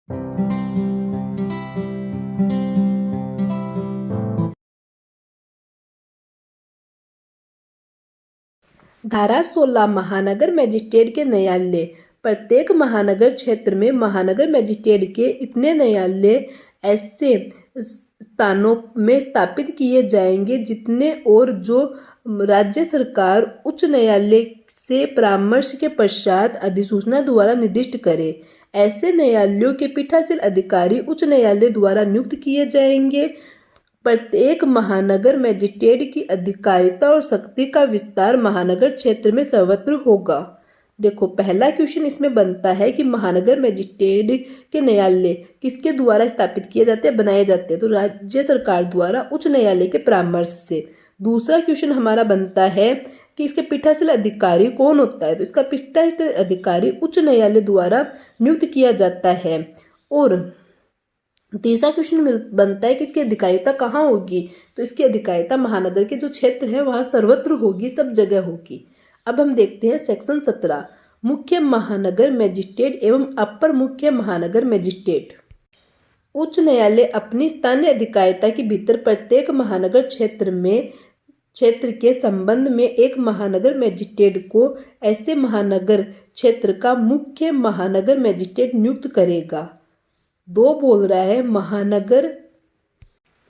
धारा 16 महानगर मजिस्ट्रेट के न्यायालय। प्रत्येक महानगर क्षेत्र में महानगर मजिस्ट्रेट के इतने न्यायालय ऐसे स्थानों में स्थापित किए जाएंगे जितने और जो राज्य सरकार उच्च न्यायालय से परामर्श के पश्चात अधिसूचना द्वारा निर्दिष्ट करे। ऐसे न्यायालयों के पीठासीन अधिकारी उच्च न्यायालय द्वारा नियुक्त किए जाएंगे। प्रत्येक महानगर मजिस्ट्रेट की अधिकारिता और शक्ति का विस्तार महानगर क्षेत्र में सर्वत्र होगा। देखो, पहला क्वेश्चन इसमें बनता है कि महानगर मजिस्ट्रेट के न्यायालय किसके द्वारा स्थापित किए जाते हैं, बनाए जाते हैं, तो राज्य सरकार द्वारा उच्च न्यायालय के परामर्श से। दूसरा क्वेश्चन हमारा बनता है कि इसके पीठासीन अधिकारी कौन होता है, तो इसका पीठासीन अधिकारी उच्च न्यायालय द्वारा नियुक्त किया जाता है। और तीसरा क्वेश्चन बनता है कि इसकी अधिकारिता कहाँ होगी, तो इसकी अधिकारिता महानगर के जो क्षेत्र है वहाँ सर्वत्र होगी, सब जगह होगी। अब हम देखते हैं सेक्शन 17, मुख्य महानगर मजिस्ट्रेट एवं अपर मुख्य महानगर मजिस्ट्रेट। उच्च न्यायालय अपनी स्थानीय अधिकारिता के भीतर प्रत्येक महानगर क्षेत्र के संबंध में एक महानगर मजिस्ट्रेट को ऐसे महानगर क्षेत्र का मुख्य महानगर मजिस्ट्रेट नियुक्त करेगा। 2 बोल रहा है महानगर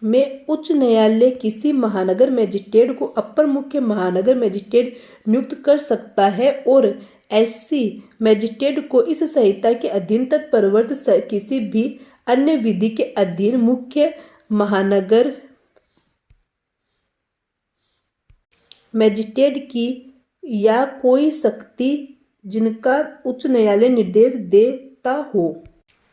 में उच्च न्यायालय किसी महानगर मजिस्ट्रेट को अपर मुख्य महानगर मजिस्ट्रेट नियुक्त कर सकता है और ऐसी मजिस्ट्रेट को इस संहिता के अधीन तत्परवर्ती किसी भी अन्य विधि के अधीन मुख्य महानगर मजिस्ट्रेट की या कोई शक्ति जिनका उच्च न्यायालय निर्देश देता हो।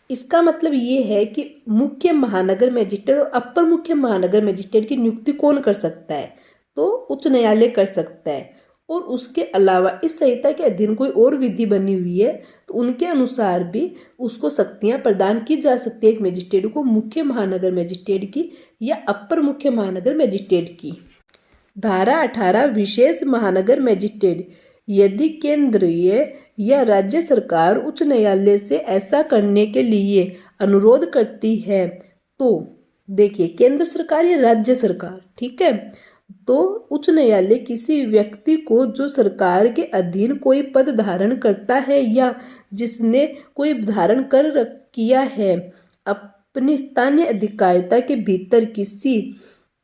इसका मतलब ये है कि मुख्य महानगर मजिस्ट्रेट और अपर मुख्य महानगर मजिस्ट्रेट की नियुक्ति कौन कर सकता है, तो उच्च न्यायालय कर सकता है। और उसके अलावा इस संहिता के अधीन कोई और विधि बनी हुई है तो उनके अनुसार भी उसको शक्तियां प्रदान की जा सकती है, एक मजिस्ट्रेट को मुख्य महानगर मजिस्ट्रेट की या अपर मुख्य महानगर मजिस्ट्रेट की। धारा 18 विशेष महानगर मजिस्ट्रेट। यदि केंद्रीय या राज्य सरकार उच्च न्यायालय से ऐसा करने के लिए अनुरोध करती है, तो देखिए केंद्र सरकार या राज्य सरकार, ठीक है, तो उच्च न्यायालय किसी व्यक्ति को जो सरकार के अधीन कोई पद धारण करता है या जिसने कोई धारण किया है, अपनी स्थानीय अधिकारिता के भीतर किसी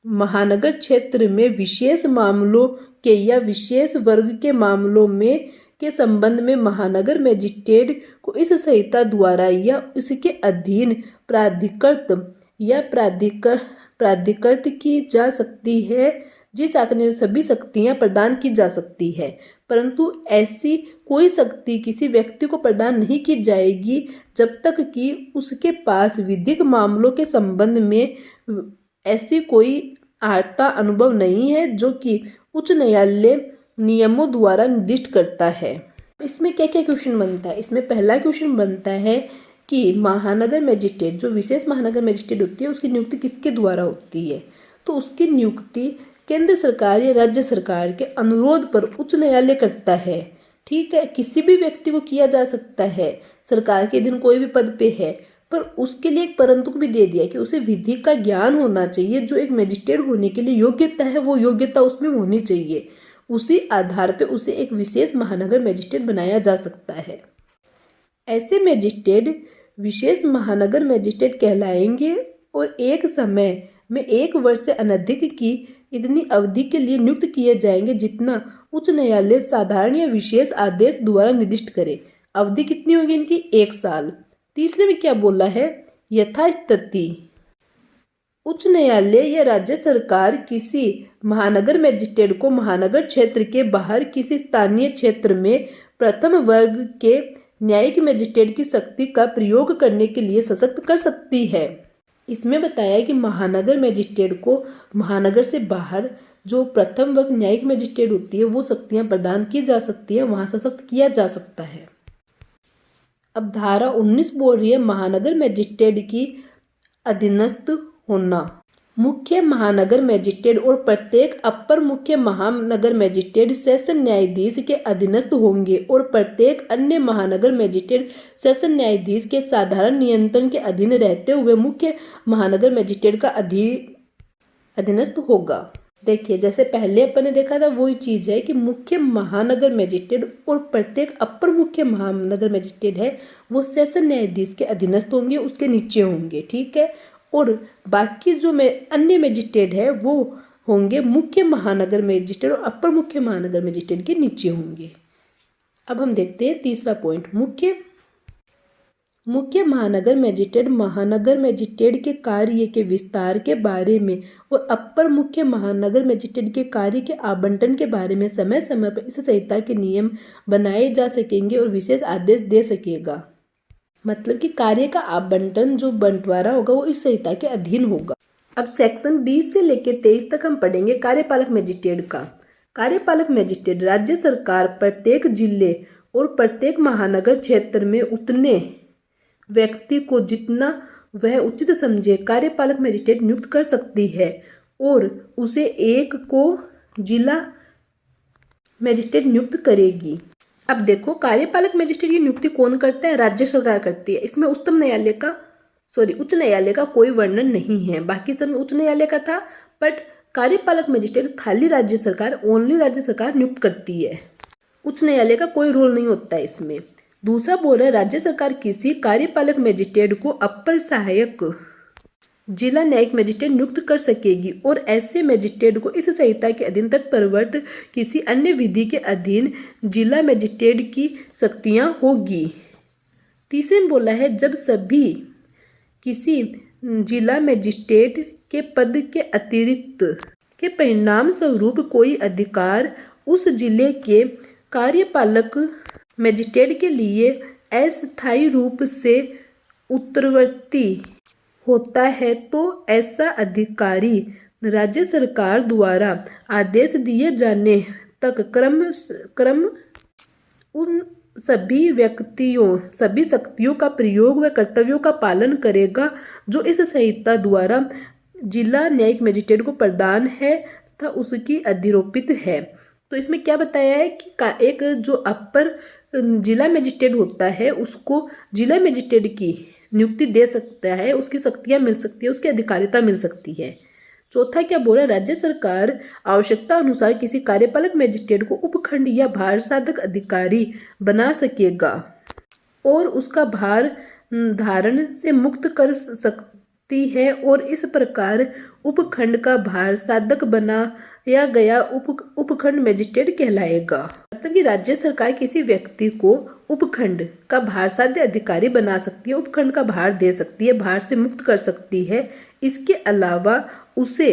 महानगर क्षेत्र में विशेष मामलों के या विशेष वर्ग के मामलों में के संबंध में महानगर मजिस्ट्रेट को इस संहिता द्वारा या इसके अधीन प्राधिकृत की जा सकती है, जिस आंकड़े सभी शक्तियां प्रदान की जा सकती है, परंतु ऐसी कोई शक्ति किसी व्यक्ति को प्रदान नहीं की जाएगी जब तक कि उसके पास विधिक मामलों के संबंध में ऐसी कोई आर्ता अनुभव नहीं है जो कि उच्च न्यायालय नियमों द्वारा निर्दिष्ट करता है। इसमें क्या क्या क्वेश्चन बनता है, इसमें पहला क्वेश्चन बनता है कि महानगर मजिस्ट्रेट जो विशेष महानगर मजिस्ट्रेट होती है उसकी नियुक्ति किसके द्वारा होती है, तो उसकी नियुक्ति केंद्र सरकार या राज्य सरकार के अनुरोध पर उच्च न्यायालय करता है। ठीक है, किसी भी व्यक्ति को किया जा सकता है, सरकार के अधीन कोई भी पद पे है, पर उसके लिए एक परंतु भी दे दिया कि उसे विधि का ज्ञान होना चाहिए, जो एक मजिस्ट्रेट होने के लिए योग्यता है वो योग्यता उसमें होनी चाहिए। उसी आधार पे उसे एक विशेष महानगर मजिस्ट्रेट बनाया जा सकता है। ऐसे मजिस्ट्रेट विशेष महानगर मजिस्ट्रेट कहलाएंगे और एक समय में 1 वर्ष से अनधिक की इतनी अवधि के लिए नियुक्त किए जाएंगे जितना उच्च न्यायालय साधारण या विशेष आदेश द्वारा निर्दिष्ट करे। अवधि कितनी होगी इनकी, 1 साल। तीसरे में क्या बोला है, यथास्थिति उच्च न्यायालय या राज्य सरकार किसी महानगर मजिस्ट्रेट को महानगर क्षेत्र के बाहर किसी स्थानीय क्षेत्र में प्रथम वर्ग के न्यायिक मजिस्ट्रेट की शक्ति का प्रयोग करने के लिए सशक्त कर सकती है। इसमें बताया कि महानगर मजिस्ट्रेट को महानगर से बाहर जो प्रथम वर्ग न्यायिक मजिस्ट्रेट होती है वो शक्तियां प्रदान की जा सकती है, वहां सशक्त किया जा सकता है। अब धारा 19 बोल रही है महानगर मजिस्ट्रेट की अधीनस्थ होना। मुख्य महानगर मजिस्ट्रेट और प्रत्येक अपर मुख्य महानगर मजिस्ट्रेट सेशन न्यायाधीश के अधीनस्थ होंगे और प्रत्येक अन्य महानगर मजिस्ट्रेट सेशन न्यायाधीश के साधारण नियंत्रण के अधीन रहते हुए मुख्य महानगर मजिस्ट्रेट का अधीनस्थ होगा। देखिए, जैसे पहले अपन ने देखा था वही चीज है कि मुख्य महानगर मजिस्ट्रेट और प्रत्येक अपर मुख्य महानगर मजिस्ट्रेट है वो सेशन न्यायाधीश के अधीनस्थ होंगे, उसके नीचे होंगे, ठीक है। और बाकी जो अन्य मजिस्ट्रेट है वो होंगे मुख्य महानगर मजिस्ट्रेट और अपर मुख्य महानगर मजिस्ट्रेट के नीचे होंगे। अब हम देखते हैं तीसरा पॉइंट, मुख्य महानगर मजिस्ट्रेट के कार्य के विस्तार के बारे में और अपर मुख्य महानगर मजिस्ट्रेट के कार्य के आवंटन के बारे में समय समय पर इस संहिता के नियम बनाए जा सकेंगे और विशेष आदेश दे सकेगा। मतलब कि कार्य का आवंटन जो बंटवारा होगा वो इस संहिता के अधीन होगा। अब सेक्शन 20 से लेकर 23 तक हम पढ़ेंगे कार्यपालक मजिस्ट्रेट का। कार्यपालक मजिस्ट्रेट राज्य सरकार प्रत्येक जिले और प्रत्येक महानगर क्षेत्र में उतने व्यक्ति को जितना वह उचित समझे कार्यपालक मजिस्ट्रेट नियुक्त कर सकती है और उसे एक को जिला मजिस्ट्रेट नियुक्त करेगी। अब देखो, कार्यपालक मजिस्ट्रेट की नियुक्ति कौन करता है? राज्य सरकार करती है। इसमें उच्च न्यायालय का कोई वर्णन नहीं है, बाकी सब उच्च न्यायालय का था, बट कार्यपालक मजिस्ट्रेट खाली राज्य सरकार नियुक्त करती है। उच्च न्यायालय का कोई रोल नहीं होता है इसमें। दूसरा बोल है, राज्य सरकार किसी कार्यपालक मजिस्ट्रेट को अपर सहायक जिला न्यायिक मजिस्ट्रेट नियुक्त कर सकेगी और ऐसे मजिस्ट्रेट को इस संहिता के अधीन तत्परवर्त किसी अन्य विधि के अधीन जिला मजिस्ट्रेट की शक्तियां होगी। तीसरे में बोला है, जब सभी किसी जिला मजिस्ट्रेट के पद के अतिरिक्त के परिणाम स्वरूप कोई अधिकार उस जिले के कार्यपालक मजिस्ट्रेट के लिए अस्थायी रूप से उत्तरवर्ती होता है तो ऐसा अधिकारी राज्य सरकार द्वारा आदेश दिए जाने तक क्रम उन सभी शक्तियों का प्रयोग व कर्तव्यों का पालन करेगा जो इस संहिता द्वारा जिला न्यायिक मजिस्ट्रेट को प्रदान है तथा उसकी अधिरोपित है। तो इसमें क्या बताया है कि एक जो अपर जिला मजिस्ट्रेट होता है उसको जिला मजिस्ट्रेट की नियुक्ति दे सकता है, उसकी शक्तियां मिल सकती है, उसकी अधिकारिता मिल सकती है। चौथा क्या बोला, राज्य सरकार आवश्यकता अनुसार किसी कार्यपालक मजिस्ट्रेट को उपखंड या भार साधक अधिकारी बना सकेगा और उसका भार धारण से मुक्त कर सकती है और इस प्रकार उपखंड का भार साधक बनाया गया उपखंड मजिस्ट्रेट कहलाएगा। मतलब कि राज्य सरकार किसी व्यक्ति को उपखंड का भार साध्य अधिकारी बना सकती है, उपखंड का भार दे सकती है, भार से मुक्त कर सकती है। इसके अलावा उसे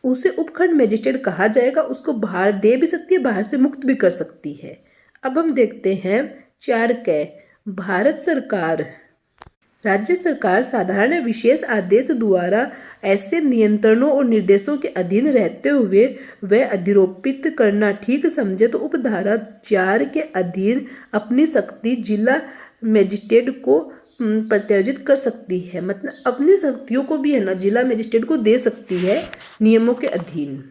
उपखंड मजिस्ट्रेट कहा जाएगा, उसको भार दे भी सकती है, भार से मुक्त भी कर सकती है। अब हम देखते हैं 4 क, भारत सरकार राज्य सरकार साधारण विशेष आदेश द्वारा ऐसे नियंत्रणों और निर्देशों के अधीन रहते हुए वह अधिरोपित करना ठीक समझे तो उपधारा 4 के अधीन अपनी शक्ति जिला मजिस्ट्रेट को प्रत्यायोजित कर सकती है। मतलब अपनी शक्तियों को भी है ना जिला मजिस्ट्रेट को दे सकती है नियमों के अधीन।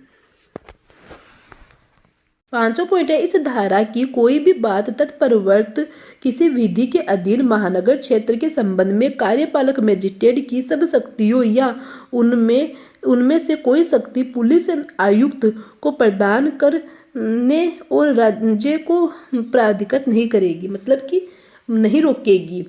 5वां पॉइंट है, इस धारा की कोई भी बात तत्परवर्त किसी विधि के अधीन महानगर क्षेत्र के संबंध में कार्यपालक मजिस्ट्रेट की सब शक्तियों या उनमें से कोई शक्ति पुलिस आयुक्त को प्रदान करने और राज्य को प्राधिकृत नहीं करेगी। मतलब कि नहीं रोकेगी,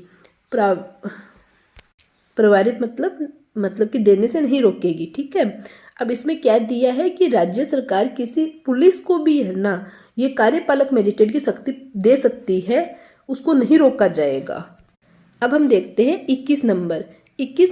प्रवारित मतलब कि देने से नहीं रोकेगी, ठीक है। अब इसमें क्या दिया है कि राज्य सरकार किसी पुलिस को भी है ना ये कार्यपालक मजिस्ट्रेट की शक्ति दे सकती है, उसको नहीं रोका जाएगा। अब हम देखते हैं 21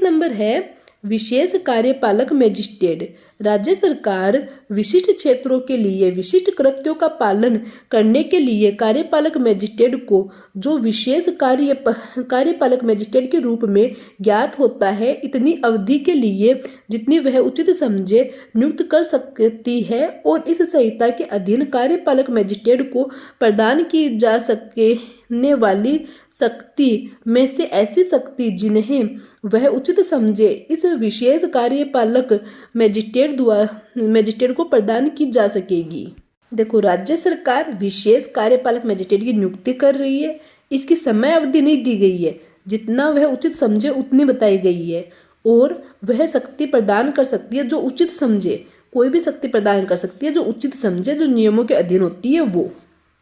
नंबर है विशेष कार्यपालक मजिस्ट्रेट। राज्य सरकार विशिष्ट क्षेत्रों के लिए विशिष्ट कृत्यों का पालन करने के लिए कार्यपालक मजिस्ट्रेट को जो विशेष कार्यपालक मजिस्ट्रेट के रूप में ज्ञात होता है इतनी अवधि के लिए जितनी वह उचित समझे नियुक्त कर सकती है और इस संहिता के अधीन कार्यपालक मजिस्ट्रेट को प्रदान की जा सके ने वाली शक्ति में से ऐसी शक्ति जिन्हें वह उचित समझे इस विशेष कार्यपालक मजिस्ट्रेट को प्रदान की जा सकेगी। देखो, राज्य सरकार विशेष कार्यपालक मजिस्ट्रेट की नियुक्ति कर रही है। इसकी समय अवधि नहीं दी गई है, जितना वह उचित समझे उतनी बताई गई है, और वह शक्ति प्रदान कर सकती है जो उचित समझे। कोई भी शक्ति प्रदान कर सकती है जो उचित समझे, जो नियमों के अधीन होती है वो।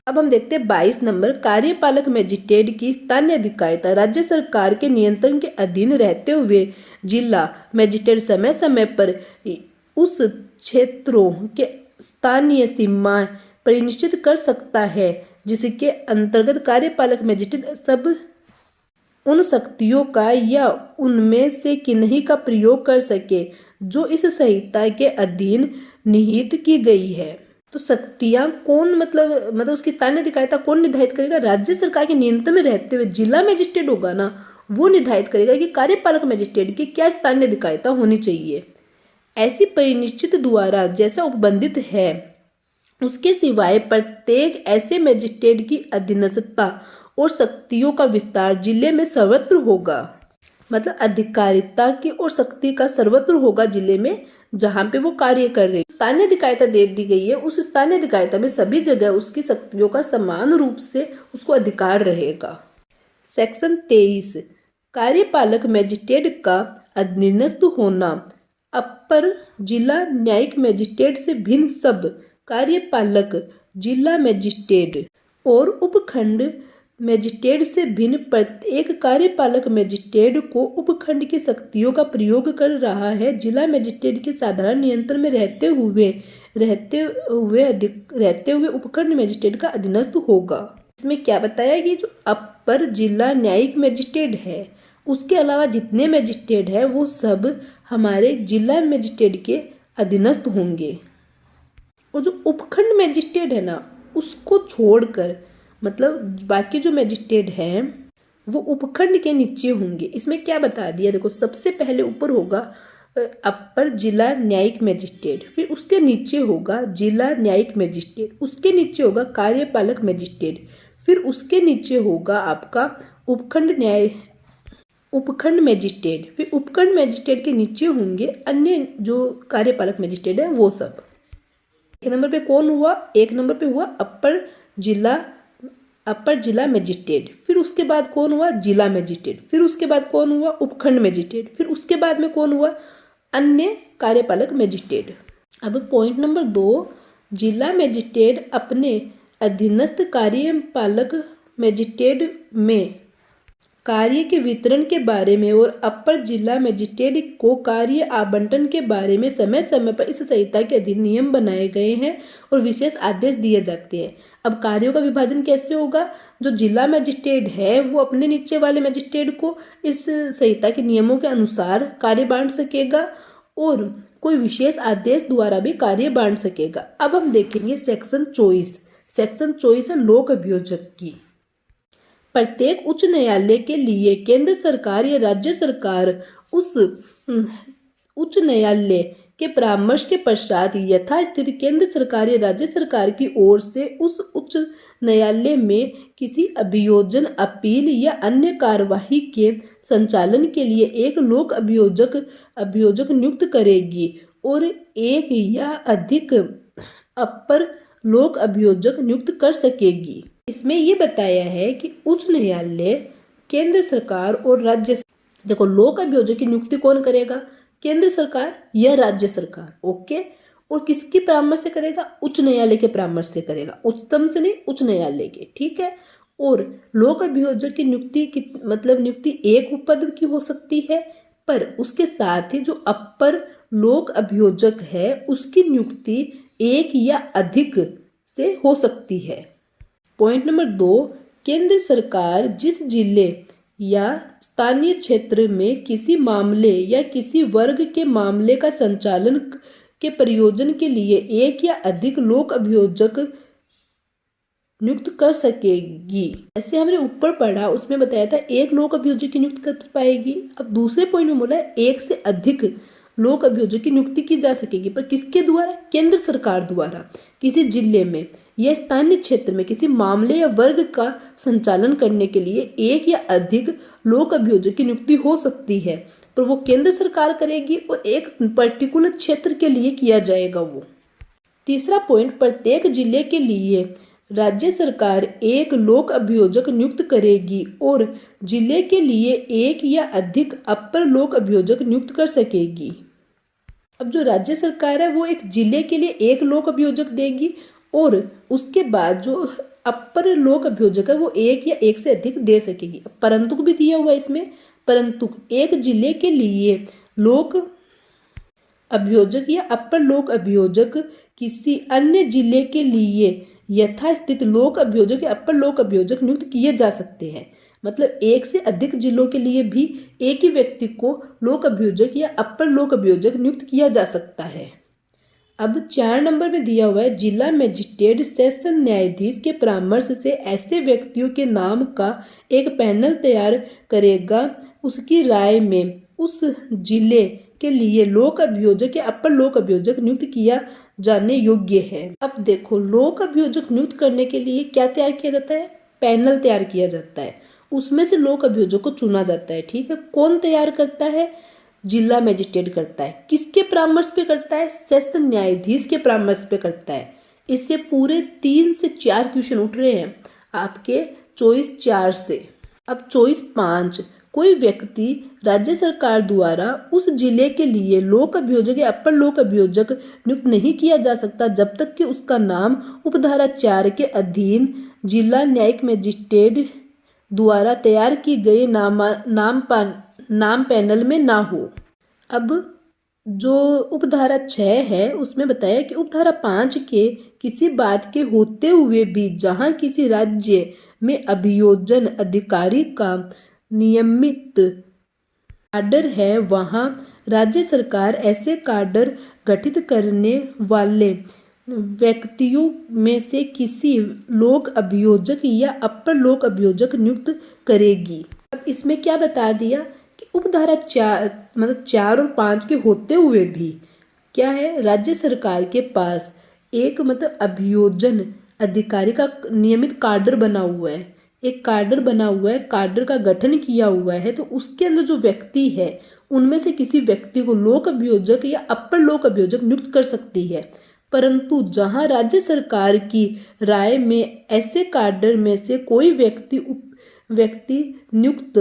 अब हम देखते हैं 22 नंबर, कार्यपालक मजिस्ट्रेट की स्थानीय अधिकारिता। राज्य सरकार के नियंत्रण के अधीन रहते हुए जिला मजिस्ट्रेट समय समय पर उस क्षेत्रों के स्थानीय सीमाएं परिनिश्चित कर सकता है, जिसके अंतर्गत कार्यपालक मजिस्ट्रेट सब उन शक्तियों का या उनमें से किन्हीं का प्रयोग कर सके जो इस संहिता के अधीन निहित की गई है। तो शक्तियां कौन, मतलब उसकी स्थानीय अधिकारिता कौन निर्धारित करेगा? राज्य सरकार के नियंत्रण में रहते हुए जिला मजिस्ट्रेट होगा ना, वो निर्धारित करेगा कि कार्यपालक मजिस्ट्रेट की क्या स्थानीय अधिकारिता होनी चाहिए। ऐसी परिनिश्चित द्वारा जैसा उपबंधित है उसके सिवाय प्रत्येक ऐसे मजिस्ट्रेट की अधीनस्थता और शक्तियों का विस्तार जिले में सर्वत्र होगा। मतलब अधिकारिता की और शक्ति का सर्वत्र होगा जिले में जहां पे वो कार्य कर रही है। स्थानीय अधिकारिता दे दी गई है, उस स्थानीय अधिकारिता में सभी जगह उसकी शक्तियों का समान रूप से उसको अधिकार रहेगा। सेक्शन 23, कार्यपालक मजिस्ट्रेट का अधीनस्थ होना। अपर जिला न्यायिक मजिस्ट्रेट से भिन्न सब कार्यपालक जिला मजिस्ट्रेट और उपखंड मजिस्ट्रेट से भिन्न प्रत्येक कार्यपालक मजिस्ट्रेट को उपखंड की शक्तियों का प्रयोग कर रहा है जिला मजिस्ट्रेट के साधारण नियंत्रण में रहते हुए उपखंड मजिस्ट्रेट का अधीनस्थ होगा। इसमें क्या बताया कि जो अपर जिला न्यायिक मजिस्ट्रेट है उसके अलावा जितने मजिस्ट्रेट है वो सब हमारे जिला मजिस्ट्रेट के अधीनस्थ होंगे, और जो उपखंड मजिस्ट्रेट है ना उसको छोड़कर मतलब बाकी जो मजिस्ट्रेट हैं वो उपखंड के नीचे होंगे। इसमें क्या बता दिया, देखो सबसे पहले ऊपर होगा अपर जिला न्यायिक मजिस्ट्रेट, फिर उसके नीचे होगा जिला न्यायिक मजिस्ट्रेट, उसके नीचे होगा कार्यपालक मजिस्ट्रेट, फिर उसके नीचे होगा आपका उपखंड मजिस्ट्रेट, फिर उपखंड मजिस्ट्रेट के नीचे होंगे अन्य जो कार्यपालक मजिस्ट्रेट है वो सब। एक नंबर पे कौन हुआ? एक नंबर पे हुआ अपर जिला मजिस्ट्रेट, फिर उसके बाद कौन हुआ? जिला मजिस्ट्रेट, फिर उसके बाद कौन हुआ? उपखंड मजिस्ट्रेट, फिर उसके बाद में कौन हुआ? अन्य कार्यपालक मजिस्ट्रेट। अब पॉइंट नंबर 2, जिला मजिस्ट्रेट अपने अधीनस्थ कार्यपालक मजिस्ट्रेट में कार्य के वितरण के बारे में और अपर जिला मजिस्ट्रेट को कार्य आवंटन के बारे में समय समय पर इस संहिता के अधीन नियम बनाए गए हैं और विशेष आदेश दिए जाते हैं। अब कार्यों का विभाजन कैसे होगा? जो जिला मजिस्ट्रेट है वो अपने नीचे वाले मजिस्ट्रेट को इस संहिता के नियमों के अनुसार कार्य बांट सकेगा और कोई विशेष आदेश द्वारा भी कार्य बांट सकेगा। अब हम देखेंगे सेक्शन 24। सेक्शन 24 है लोक अभियोजक की। प्रत्येक उच्च न्यायालय के लिए केंद्र सरकार या राज्य सरकार उस उच्च न्यायालय के परामर्श के पश्चात यथास्थिति केंद्र सरकार या राज्य सरकार की ओर से उस उच्च न्यायालय में किसी अभियोजन, अपील या अन्य कार्यवाही के संचालन के लिए एक लोक अभियोजक नियुक्त करेगी और एक या अधिक अपर लोक अभियोजक नियुक्त कर सकेगी। इसमें ये बताया है कि उच्च न्यायालय, केंद्र सरकार और राज्य, देखो लोक अभियोजक की नियुक्ति कौन करेगा? केंद्र सरकार या राज्य सरकार। ओके, और किसके परामर्श से करेगा? उच्च न्यायालय के परामर्श से करेगा, उच्चतम से नहीं, उच्च न्यायालय के। ठीक है। और लोक अभियोजक की नियुक्ति एक पद की हो सकती है, पर उसके साथ ही जो अपर लोक अभियोजक है उसकी नियुक्ति एक या अधिक से हो सकती है। पॉइंट नंबर 2, केंद्र सरकार जिस जिले या स्थानीय क्षेत्र में किसी मामले या किसी वर्ग के मामले का संचालन के प्रयोजन के लिए एक या अधिक लोक अभियोजक नियुक्त कर सकेगी। ऐसे हमने ऊपर पढ़ा, उसमें बताया था एक लोक अभियोजक की नियुक्ति कर पाएगी। अब दूसरे पॉइंट में बोला एक से अधिक लोक अभियोजक की नियुक्ति की जा सकेगी, पर किसके द्वारा? केंद्र सरकार द्वारा। किसी जिले में या स्थानीय क्षेत्र में किसी मामले या वर्ग का संचालन करने के लिए एक या अधिक लोक अभियोजक की नियुक्ति हो सकती है, पर वो केंद्र सरकार करेगी और एक पर्टिकुलर क्षेत्र के लिए किया जाएगा वो। तीसरा पॉइंट, प्रत्येक जिले के लिए राज्य सरकार एक लोक अभियोजक नियुक्त करेगी और जिले के लिए एक या अधिक अपर लोक अभियोजक नियुक्त कर सकेगी। अब जो राज्य सरकार है वो एक जिले के लिए एक लोक अभियोजक देगी और उसके बाद जो अपर लोक अभियोजक है वो एक या एक से अधिक दे सकेगी। परंतु भी दिया हुआ है इसमें, परंतु एक जिले के लिए लोक अभियोजक या अपर लोक अभियोजक किसी अन्य जिले के लिए यथास्थित लोक अभियोजक या अपर लोक अभियोजक नियुक्त किए जा सकते हैं। मतलब एक से अधिक जिलों के लिए भी एक ही व्यक्ति को लोक अभियोजक या अपर लोक अभियोजक नियुक्त किया जा सकता है। अब 4 नंबर में दिया हुआ है, जिला मजिस्ट्रेट सेशन न्यायाधीश के परामर्श से ऐसे व्यक्तियों के नाम का एक पैनल तैयार करेगा। उसकी राय में उस जिले के लिए लोक अभियोजक या अपर लोक अभियोजक नियुक्त किया जाने योग्य है। अब देखो, लोक अभियोजक नियुक्त करने के लिए क्या तैयार किया जाता है? पैनल तैयार किया जाता है, उसमें से लोक अभियोजक को चुना जाता है। ठीक है, कौन तैयार करता है? जिला मजिस्ट्रेट करता है। किसके परामर्श पे करता है? सेशन न्यायाधीश के परामर्श पे करता है। इससे पूरे 3 से 4 क्वेश्चन उठ रहे हैं आपके चॉइस 4 से। अब चॉइस 5, कोई व्यक्ति राज्य सरकार द्वारा उस जिले के लिए लोक अभियोजक या अपर लोक अभियोजक नियुक्त नहीं किया जा सकता जब तक कि उसका नाम उपधारा 4 के अधीन जिला न्यायिक मजिस्ट्रेट द्वारा तैयार की गई नाम पैनल में ना हो। अब जो उपधारा 6 है उसमें बताया कि उपधारा 5 के किसी बात के होते हुए भी जहां किसी राज्य में अभियोजन अधिकारी का नियमित काडर है, वहां राज्य सरकार ऐसे काडर गठित करने वाले व्यक्तियों में से किसी लोक अभियोजक या अपर लोक अभियोजक नियुक्त करेगी। अब इसमें क्या बता दिया कि उपधारा 4 मतलब 4 और 5 के होते हुए भी क्या है, राज्य सरकार के पास एक मतलब अभियोजन अधिकारी का नियमित काडर बना हुआ है, एक काडर बना हुआ है, काडर का गठन किया हुआ है, तो उसके अंदर जो व्यक्ति है उनमें से किसी व्यक्ति को लोक अभियोजक या अपर लोक अभियोजक नियुक्त कर सकती है। परंतु जहां राज्य सरकार की राय में ऐसे काडर में से कोई व्यक्ति नियुक्त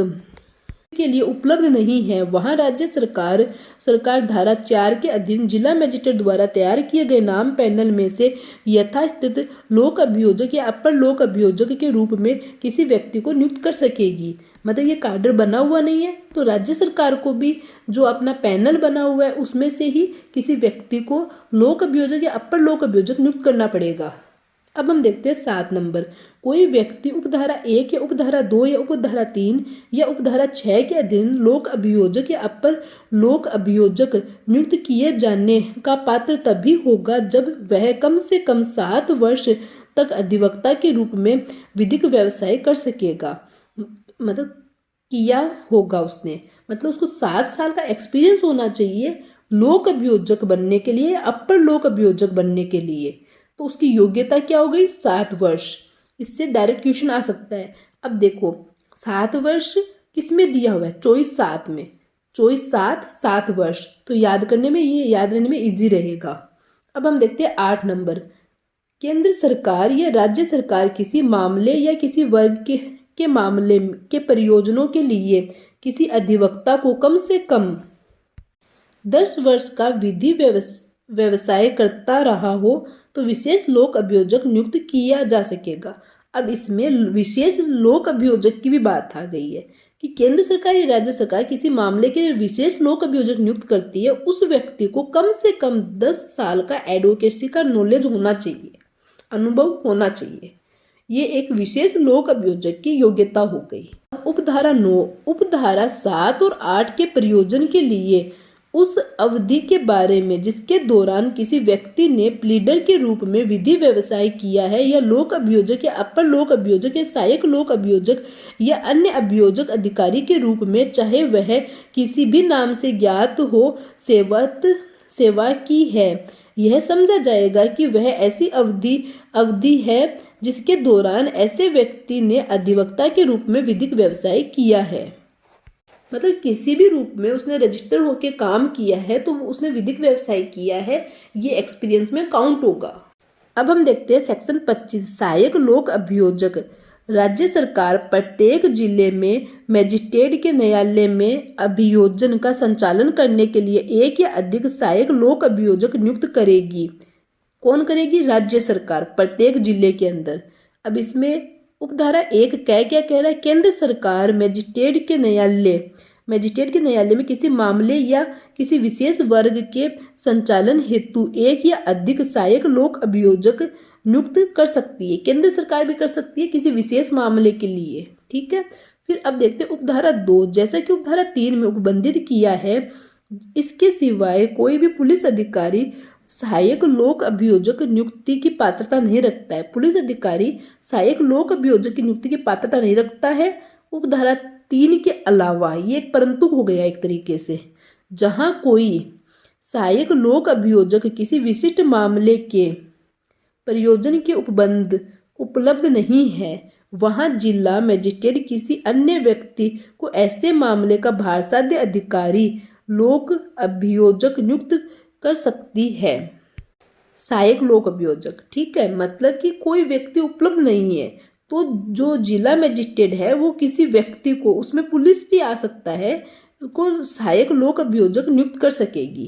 के लिए उपलब्ध नहीं है, वहां राज्य सरकार धारा 4 के अधीन जिला मजिस्ट्रेट द्वारा तैयार किए गए नाम पैनल में से यथास्थित लोक अभियोजक या अपर लोक अभियोजक के रूप में किसी व्यक्ति को नियुक्त कर सकेगी। मतलब ये काडर बना हुआ नहीं है तो राज्य सरकार को भी जो अपना पैनल बना हुआ है उसमें से ही किसी व्यक्ति को लोक अभियोजक या अपर लोक अभियोजक नियुक्त करना पड़ेगा। अब हम देखते हैं 7 नंबर, कोई व्यक्ति उपधारा 1 या उपधारा 2 या उपधारा 3 या उपधारा 6 के अधीन लोक अभियोजक या अपर लोक अभियोजक नियुक्त किए जाने का पात्र तभी होगा जब वह कम से कम 7 वर्ष तक अधिवक्ता के रूप में विधिक व्यवसाय कर सकेगा। मतलब किया होगा उसने, मतलब उसको 7 साल का एक्सपीरियंस होना चाहिए लोक अभियोजक बनने के लिए, अपर लोक अभियोजक बनने के लिए। तो उसकी योग्यता क्या हो गई? 7 वर्ष। इससे डायरेक्ट क्वेश्चन आ सकता है। अब देखो 7 वर्ष किसमें दिया हुआ है? चॉइस 7 में, चॉइस 7 वर्ष, तो याद करने में ये याद रहने में इजी रहेगा। अब हम देखते हैं 8 नंबर, केंद्र सरकार या राज्य सरकार किसी मामले या किसी वर्ग के मामले के प्रयोजनों के लिए किसी अधिवक्ता को कम से कम 10 वर्ष का विधि व्यवसाय करता रहा हो तो विशेष लोक अभियोजक नियुक्त किया जा सकेगा। अब इसमें विशेष लोक अभियोजक की भी बात आ गई है कि केंद्र सरकार या राज्य सरकार किसी मामले के लिए विशेष लोक अभियोजक नियुक्त करती है, उस व्यक्ति को कम से कम 10 साल का एडवोकेसी का नॉलेज होना चाहिए, अनुभव होना चाहिए। ये एक विशेष लोक अभियोजक की योग्यता हो गई। उपधारा 9, उपधारा 7 और 8 के प्रयोजन के लिए उस अवधि के बारे में जिसके दौरान किसी व्यक्ति ने प्लीडर के रूप में विधि व्यवसाय किया है या लोक अभियोजक या अपर लोक अभियोजक या सहायक लोक अभियोजक या अन्य अभियोजक अधिकारी के रूप में, चाहे वह किसी भी नाम से ज्ञात हो, सेवा की है, यह समझा जाएगा कि वह ऐसी अवधि है जिसके दौरान ऐसे व्यक्ति ने अधिवक्ता के रूप में विधिक व्यवसाय किया है। मतलब किसी भी रूप में उसने रजिस्टर होकर काम किया है तो उसने विधिक व्यवसाय किया है, ये एक्सपीरियंस में काउंट होगा। अब हम देखते हैं सेक्शन 25 सहायक लोक अभियोजक। राज्य सरकार प्रत्येक जिले में मजिस्ट्रेट के न्यायालय में अभियोजन का संचालन करने के लिए एक या अधिक सहायक लोक अभियोजक नियुक्त करेगी। कौन करेगी? राज्य सरकार, प्रत्येक जिले के अंदर। अब इसमें उपधारा 1 क्या कह रहा है? केंद्र सरकार मजिस्ट्रेट के न्यायालय में किसी मामले या किसी विशेष वर्ग के संचालन हेतु एक या अधिक सहायक लोक अभियोजक नियुक्त कर सकती है। केंद्र सरकार भी कर सकती है किसी विशेष मामले के लिए। ठीक है, फिर अब देखते हैं उपधारा 2। जैसा कि उपधारा 3 में उपबंधित किया है, इसके सिवाय कोई भी पुलिस अधिकारी सहायक लोक अभियोजक नियुक्ति की पात्रता नहीं रखता है। पुलिस अधिकारी सहायक लोक अभियोजक की नियुक्ति की पात्रता नहीं रखता है। उपधारा 3 के अलावा ये एक परंतु हो गया एक तरीके से, जहां कोई सहायक लोक अभियोजक किसी विशिष्ट मामले के प्रयोजन के उपलब्ध नहीं है, वहां जिला मजिस्ट्रेट किसी अन्य व्यक्ति को ऐसे मामले का भारसाध्य अधिकारी लोक अभियोजक नियुक्त कर सकती है। सहायक लोक अभियोजक, ठीक है, मतलब कि कोई व्यक्ति उपलब्ध नहीं है तो जो जिला मजिस्ट्रेट है वो किसी व्यक्ति को, उसमें पुलिस भी आ सकता है, को सहायक लोक अभियोजक नियुक्त कर सकेगी।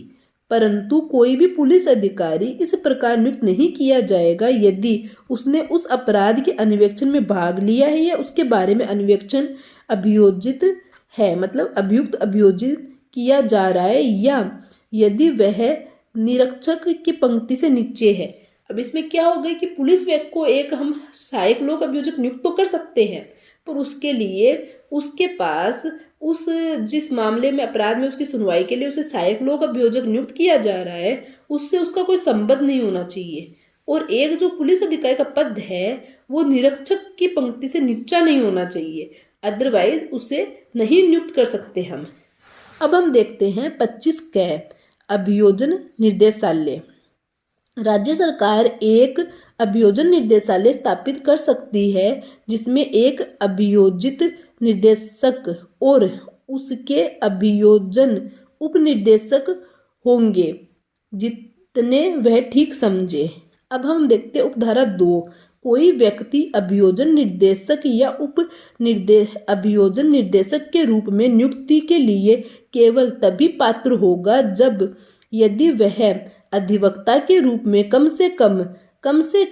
परंतु कोई भी पुलिस अधिकारी इस प्रकार नियुक्त नहीं किया जाएगा यदि उसने उस अपराध के अन्वेषण में भाग लिया है या उसके बारे में अन्वेषण अभियोजित है, मतलब अभियुक्त अभियोजित किया जा रहा है, या यदि वह निरीक्षक की पंक्ति से नीचे है। अब इसमें क्या हो गया कि पुलिस व्यक्ति को एक हम सहायक लोक अभियोजक नियुक्त तो कर सकते हैं, पर उसके लिए उसके पास उस जिस मामले में अपराध में उसकी सुनवाई के लिए उसे सहायक लोक अभियोजक नियुक्त किया जा रहा है उससे उसका कोई संबंध नहीं होना चाहिए। और एक जो पुलिस अधिकारी का पद है वो निरीक्षक की पंक्ति से नीचा नहीं होना चाहिए, अदरवाइज उसे नहीं नियुक्त कर सकते हम। अब हम देखते हैं 25 क अभियोजन निर्देशालय। राज्य सरकार एक अभियोजन निर्देशालय स्थापित कर सकती है जिसमें एक अभियोजित निर्देशक और उसके अभियोजन उपनिर्देशक होंगे जितने वह ठीक समझे। अब हम देखते हैं उपधारा 2। कोई व्यक्ति अभियोजन निर्देशक या अभियोजन निर्देशक के रूप में नियुक्ति के लिए केवल तभी पात्र होगा जब यदि वह अधिवक्ता के रूप में कम से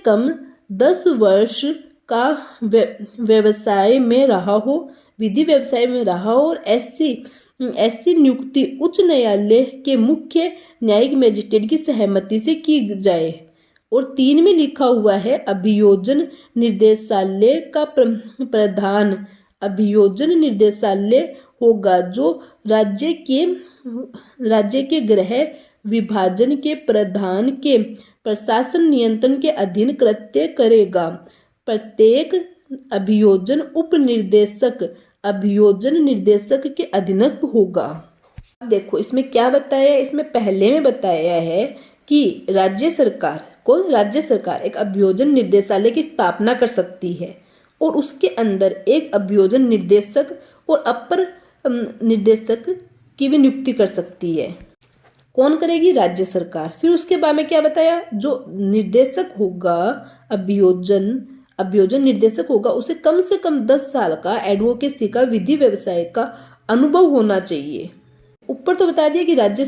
कम 10 वर्ष का व्यवसाय में रहा हो, विधि व्यवसाय में रहा हो, और ऐसी नियुक्ति उच्च न्यायालय के मुख्य न्यायिक मजिस्ट्रेट की सहमति से की जाए। और 3 में लिखा हुआ है अभियोजन निर्देशालय का प्रधान अभियोजन निर्देशालय होगा जो राज्य के गृह विभाजन के प्रधान के प्रशासन नियंत्रण के अधीन कृत्य करेगा। प्रत्येक अभियोजन उपनिर्देशक अभियोजन निर्देशक के अधीनस्थ होगा। देखो इसमें क्या बताया है, इसमें पहले में बताया है कि राज्य सरकार एक अभियोजन निर्देशालय की स्थापना कर सकती है और उसके अंदर एक अभियोजन निर्देशक और अपर निर्देशक की भी नियुक्ति कर सकती है। कौन करेगी? राज्य सरकार। फिर उसके बाद में क्या बताया, जो निर्देशक होगा अभियोजन निर्देशक होगा उसे कम से कम 10 साल का एडवोकेसी का विधि व्यवसाय का अनुभव होना चाहिए। ऊपर तो बता दिया कि राज्य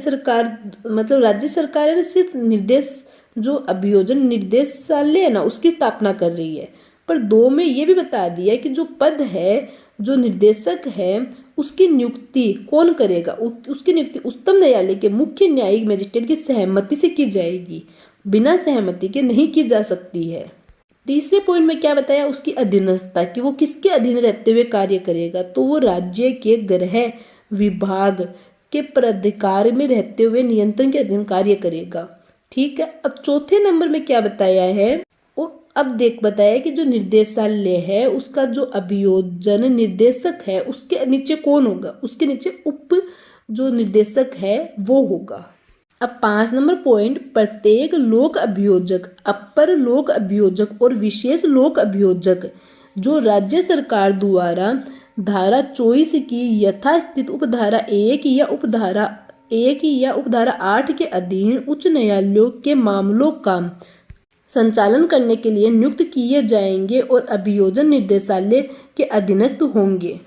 सरकार है सिर्फ जो अभियोजन निर्देशालय है ना उसकी स्थापना कर रही है, पर 2 में ये भी बता दिया कि जो पद है, जो निर्देशक है, उसकी नियुक्ति कौन करेगा? उसकी नियुक्ति उच्चतम न्यायालय के मुख्य न्यायिक मजिस्ट्रेट की सहमति से की जाएगी, बिना सहमति के नहीं की जा सकती है। तीसरे पॉइंट में क्या बताया, उसकी अधीनस्थता, कि वो किसके अधीन रहते हुए कार्य करेगा, तो वो राज्य के गृह विभाग के प्राधिकार में रहते हुए नियंत्रण के अधीन कार्य करेगा। ठीक है। अब चौथे नंबर में क्या बताया है, अब बताया कि जो निर्देशालय है उसका जो अभियोजन निर्देशक है उसके नीचे कौन होगा, उसके नीचे उप जो निर्देशक है वो होगा। अब 5 नंबर पॉइंट, प्रत्येक लोक अभियोजक, अपर लोक अभियोजक और विशेष लोक अभियोजक जो राज्य सरकार द्वारा धारा 24 की यथास्थित उपधारा 1 या उपधारा 8 के अधीन उच्च न्यायालयों के मामलों का संचालन करने के लिए नियुक्त किए जाएंगे और अभियोजन निर्देशालय के अधीनस्थ होंगे।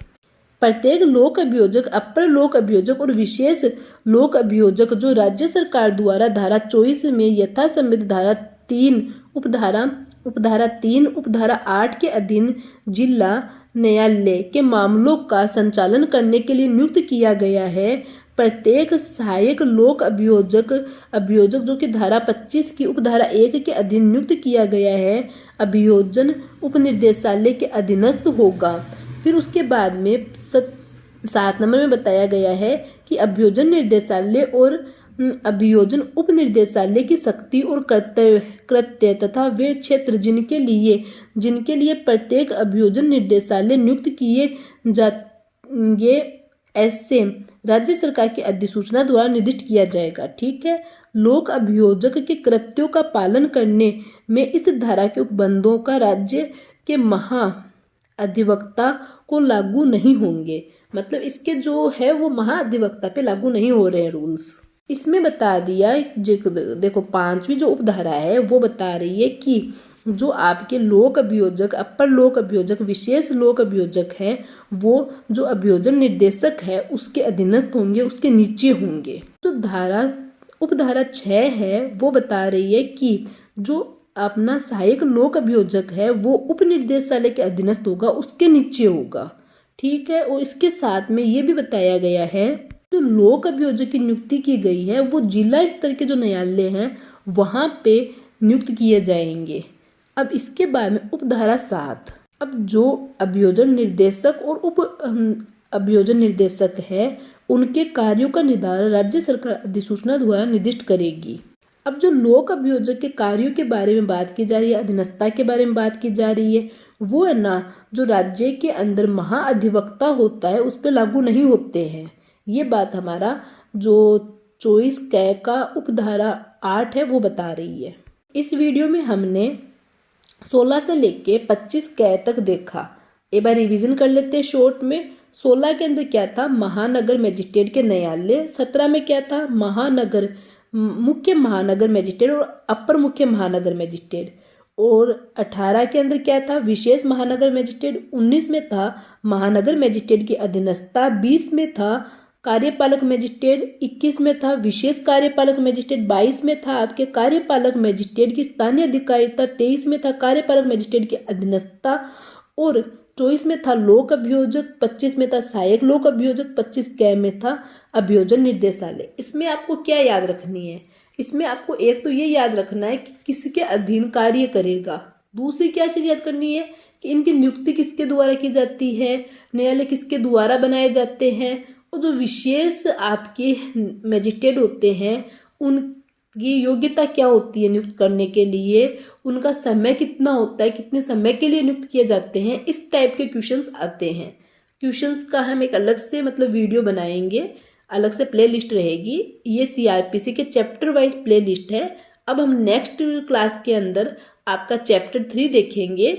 प्रत्येक लोक अभियोजक, अपर लोक अभियोजक और विशेष लोक अभियोजक जो राज्य सरकार द्वारा धारा 24 में यथासंविध धारा 3 उपधारा 8 के अधीन जिला न्यायालय के मामलों का संचालन करने के लिए नियुक्त किया गया है। प्रत्येक सहायक लोक अभियोजक जो कि धारा 25 की उपधारा 1 के अधीन नियुक्त किया गया है, अभियोजन उपनिर्देशालय के अधीनस्थ होगा। फिर उसके बाद में 7 नंबर में बताया गया है कि अभियोजन निर्देशालय और अभियोजन उपनिर्देशालय की शक्ति और कृत्य तथा वे क्षेत्र जिनके लिए प्रत्येक अभियोजन निर्देशालय नियुक्त किए जाएंगे ऐसे राज्य सरकार की अधिसूचना द्वारा निर्दिष्ट किया जाएगा। ठीक है। लोक अभियोजक के कृत्यों का पालन करने में इस धारा के उपबंधों का राज्य के महाअधिवक्ता को लागू नहीं होंगे। मतलब इसके जो है वो महाअधिवक्ता पे लागू नहीं हो रहे हैं रूल्स। इसमें बता दिया, देखो 5वीं जो उपधारा है वो बता रही है कि जो आपके लोक अभियोजक, अपर लोक अभियोजक, विशेष लोक अभियोजक है वो जो अभियोजन निर्देशक है उसके अधीनस्थ होंगे, उसके नीचे होंगे। जो उपधारा 6 है वो बता रही है कि जो अपना सहायक लोक अभियोजक है वो उप निर्देशालय के अधीनस्थ होगा, उसके नीचे होगा। ठीक है। और इसके साथ में ये भी बताया गया है जो लोक अभियोजक की नियुक्ति की गई है वो जिला स्तर के जो न्यायालय हैं वहां पे नियुक्त किए जाएंगे। अब इसके बाद में उपधारा 7, अब जो अभियोजन निर्देशक और उप अभियोजन निर्देशक है उनके कार्यों का निर्धारण राज्य सरकार अधिसूचना द्वारा निर्दिष्ट करेगी। अब जो लोक अभियोजक के कार्यों के बारे में बात की जा रही है, अधीनस्थता के बारे में बात की जा रही है, वो है ना जो राज्य के अंदर महाअधिवक्ता होता है उस पर लागू नहीं होते हैं। ये बात हमारा जो 24 कै का उपधारा 8 है वो बता रही है। इस वीडियो में हमने 16 से लेके 25 कै तक देखा। एक बार रिवीजन कर लेते हैं शॉर्ट में। 16 के अंदर क्या था, महानगर मजिस्ट्रेट के न्यायालय। 17 में क्या था, मुख्य महानगर मजिस्ट्रेट और अपर मुख्य महानगर मजिस्ट्रेट। और 18 के अंदर क्या था, विशेष महानगर मजिस्ट्रेट। 19 में था महानगर मजिस्ट्रेट की अधीनस्थता। 20 में था कार्यपालक मजिस्ट्रेट। 21 में था विशेष कार्यपालक मजिस्ट्रेट। 22 में था आपके कार्यपालक मजिस्ट्रेट की स्थानीय अधिकारिता। 23 में था कार्यपालक मजिस्ट्रेट की अधीनस्थता। और 24 में था लोक अभियोजक। 25 में था सहायक लोक अभियोजक। 25 कै में था अभियोजन निर्देशालय। इसमें आपको क्या याद रखनी है, इसमें आपको एक तो ये याद रखना है कि किसके अधीन कार्य करेगा। दूसरी क्या चीज़ याद करनी है कि इनकी नियुक्ति किसके द्वारा की जाती है, न्यायालय किसके द्वारा बनाए जाते हैं, और जो विशेष आपके मजिस्ट्रेट होते हैं उनकी योग्यता क्या होती है नियुक्त करने के लिए, उनका समय कितना होता है, कितने समय के लिए नियुक्त किए जाते हैं। इस टाइप के क्वेश्चंस आते हैं। क्वेश्चंस का हम एक अलग से वीडियो बनाएंगे, अलग से प्ले लिस्ट रहेगी। ये CRPC के चैप्टर वाइज प्ले लिस्ट है। अब हम नेक्स्ट क्लास के अंदर आपका चैप्टर 3 देखेंगे।